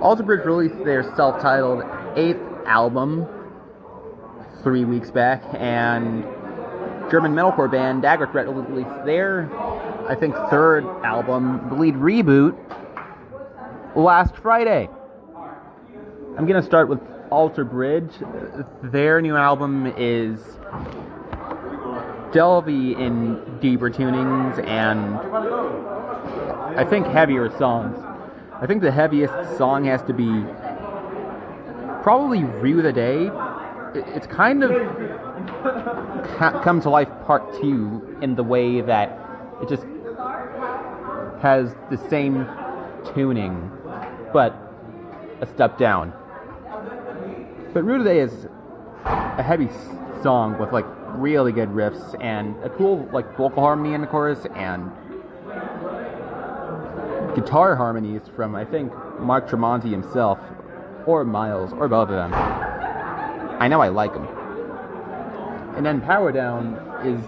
Alter Bridge released their self-titled 8th album 3 weeks back, and German metalcore band Dagger released their, I think, 3rd album, the lead Reboot, last Friday. I'm going to start with Alter Bridge. Their new album is delvey in deeper tunings and I think heavier songs. I think the heaviest song has to be probably Rue the Day. It's kind of Come to Life Part 2 in the way that it just has the same tuning, but a step down. But Rue the Day is a heavy song with like really good riffs and a cool like vocal harmony in the chorus and guitar harmonies from, I think, Mark Tremonti himself, or Miles, or both of them. I know I like them. And then Power Down is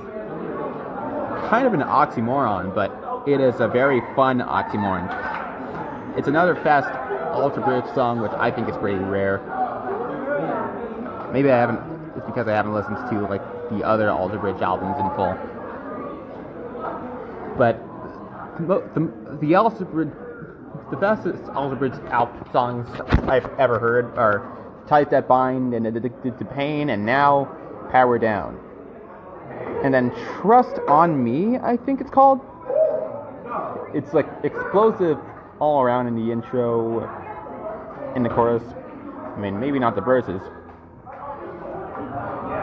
kind of an oxymoron, but it is a very fun oxymoron. It's another fast Alter Bridge song, which I think is pretty rare. Maybe it's because I haven't listened to like the other Alter Bridge albums in full. But the Alter Bridge, the fastest Alter Bridge songs I've ever heard are Tight That Bind and Addicted to Pain, and now Power Down. And then Trust on Me, I think it's called. It's like explosive all around in the intro, in the chorus. I mean, maybe not the verses.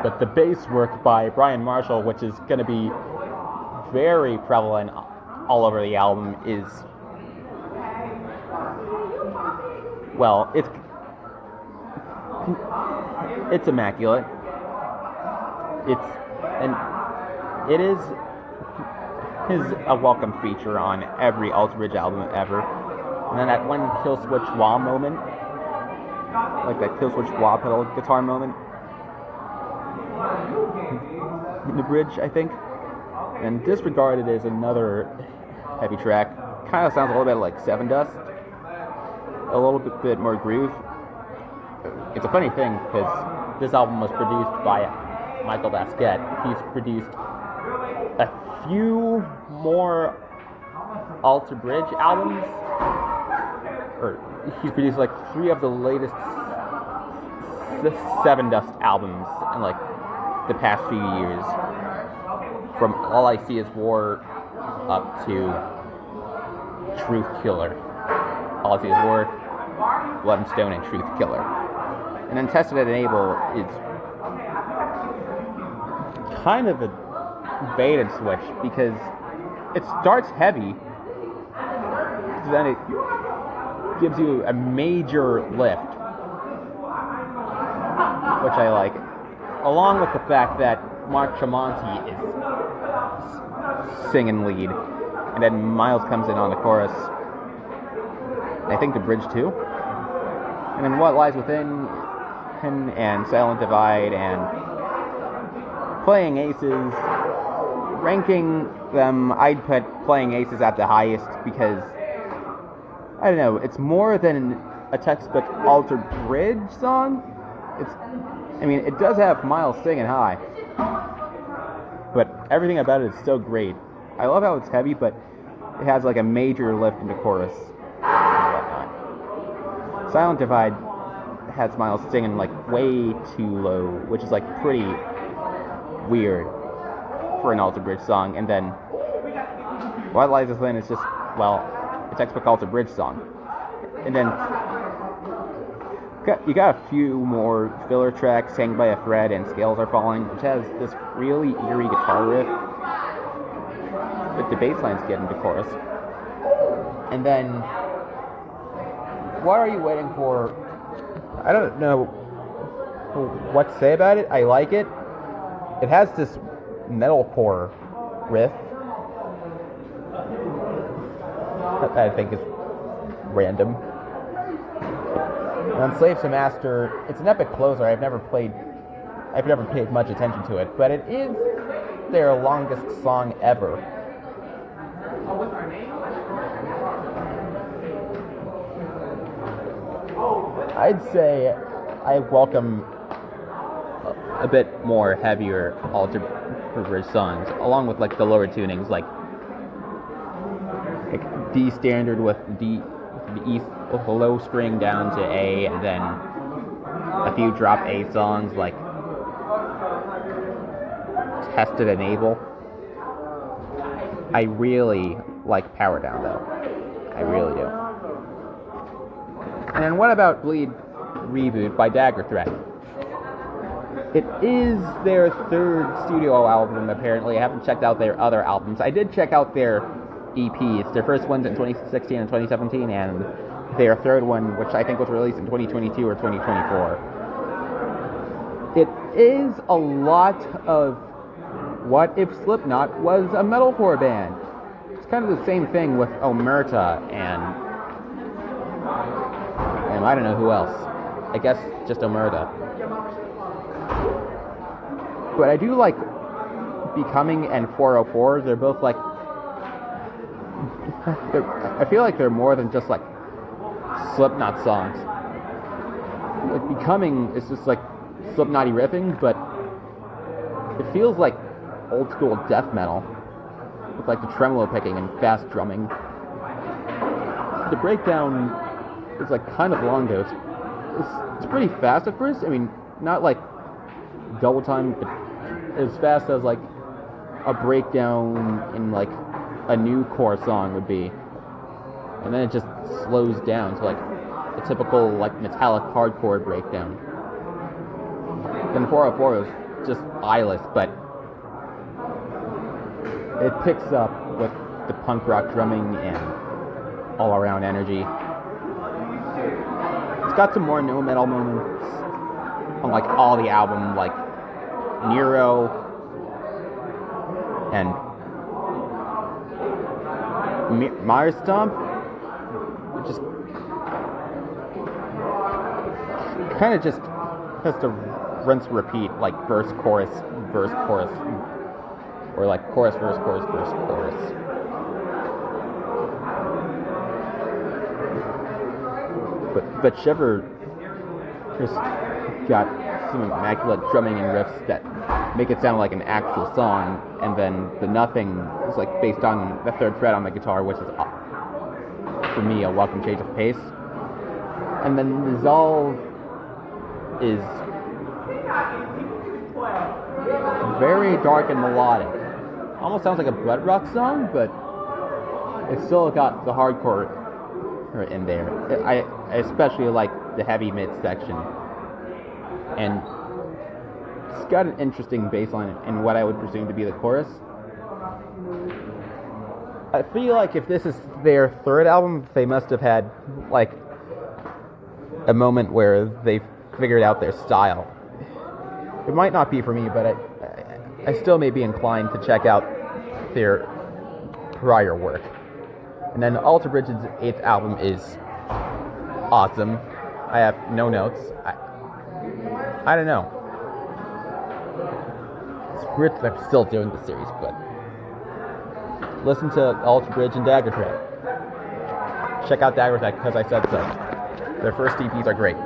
But the bass work by Brian Marshall, which is going to be very prevalent all over the album, is, well, it's immaculate. It is a welcome feature on every Alter Bridge album ever. And then that one kill switch wah moment, like that kill switch wah pedal guitar moment in the bridge, I think. And Disregarded is another heavy track. Kind of sounds a little bit like Seven Dust, a little bit more groove. It's a funny thing because this album was produced by Michael Basquet. He's produced a few more Alter Bridge albums, or he's produced like 3 of the latest Seven Dust albums in like the past few years, from All I See Is War up to Truth Killer. All I See Is War, Blood and Stone, and Truth Killer. And then Tested and Able is kind of a bait and switch because it starts heavy, then it gives you a major lift, which I like, along with the fact that Mark Tremonti is singing lead, and then Miles comes in on the chorus. I think the bridge too. And then What Lies Within him and Silent Divide and Playing Aces. Ranking them, I'd put Playing Aces at the highest because, I don't know, it's more than a textbook Alter Bridge song. It does have Miles singing high, but everything about it is so great. I love how it's heavy, but it has like a major lift in the chorus and whatnot. Silent Divide has Miles singing like way too low, which is like pretty weird for an Alter Bridge song. And then What Lies Within is just, well, a textbook Alter Bridge song. And then you got a few more filler tracks, Hanged by a Thread and Scales Are Falling, which has this really eerie guitar riff, but the bass lines get into chorus. And then What Are You Waiting For? I don't know what to say about it. I like it. It has this metalcore riff that I think is random. And on Slave to Master, it's an epic closer. I've never paid much attention to it, but it is their longest song ever. I'd say I welcome a bit more heavier Alter Bridge songs, along with like the lower tunings, like D standard with the E low string down to A, and then a few drop A songs like Tested and Able. I really like Power Down though. I really do. And then what about Bleed Reboot by Dagger Threat? It is their third studio album, apparently. I haven't checked out their other albums. I did check out their EPs. Their first one's in 2016 and 2017, and their third one, which I think was released in 2022 or 2024. It is a lot of what if Slipknot was a metalcore band. It's kind of the same thing with Omerta and I don't know who else. I guess just Omerta. But I do like Becoming and 404. They're both like... I feel like they're more than just like Slipknot songs. Like Becoming is just like Slipknot-y riffing, but it feels like old school death metal with like the tremolo picking and fast drumming. The breakdown is like kind of long though. It's pretty fast at first. I mean, not like double time, but as fast as like a breakdown in like a new core song would be. And then it just slows down to like a typical like metallic hardcore breakdown. Then 404 was just eyeless, but it picks up with the punk rock drumming and all around energy. It's got some more no metal moments on like all the album, like Nero and Mire Stomp, which is kind of just has to rinse repeat, like verse, chorus, or like chorus, verse, chorus, verse, chorus. But Shiver just got some immaculate drumming and riffs that make it sound like an actual song, and then the Nothing is like based on the third fret on the guitar, which is for me a welcome change of pace. And then Dissolve is very dark and melodic. Almost sounds like a blood rock song, but it's still got the hardcore in there. I especially like the heavy mid section, and it's got an interesting bass line in what I would presume to be the chorus. I feel like if this is their third album, they must have had like a moment where they figured out their style. It might not be for me, but I still may be inclined to check out their prior work. And then Alter Bridge's 8th album is awesome. I have no notes. I don't know. It's weird that I'm still doing this series, but listen to Alter Bridge and Dagger Threat. Check out Dagger Threat because I said so. Their first EPs are great.